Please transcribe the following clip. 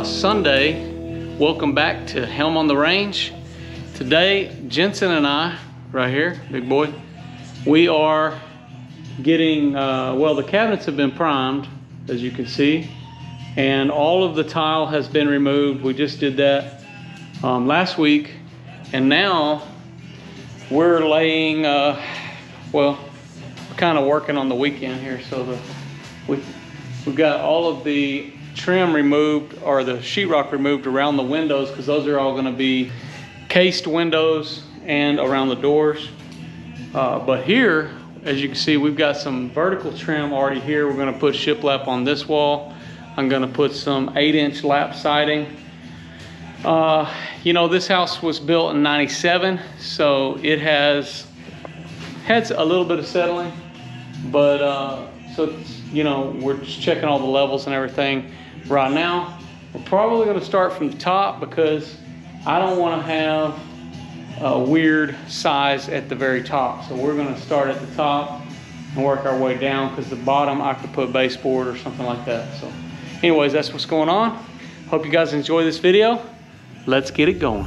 Sunday. Welcome back to Helm on the Range. Today, Jensen and I, right here, big boy, we are getting, well, the cabinets have been primed, as you can see, and all of the tile has been removed. We just did that last week, and now we're laying, well, we're kind of working on the weekend here, so we've got all of the trim removed, or the sheetrock removed around the windows, because those are all going to be cased windows and around the doors. But here, as you can see, we've got some vertical trim already here. We're going to put shiplap on this wall. I'm going to put some 8-inch lap siding. You know, this house was built in '97, so it has had a little bit of settling, but so it's, you know, we're just checking all the levels and everything. Right now, we're probably going to start from the top because I don't want to have a weird size at the very top. So we're going to start at the top and work our way down, because the bottom I could put baseboard or something like that. So anyways, that's what's going on. Hope you guys enjoy this video. Let's get it going.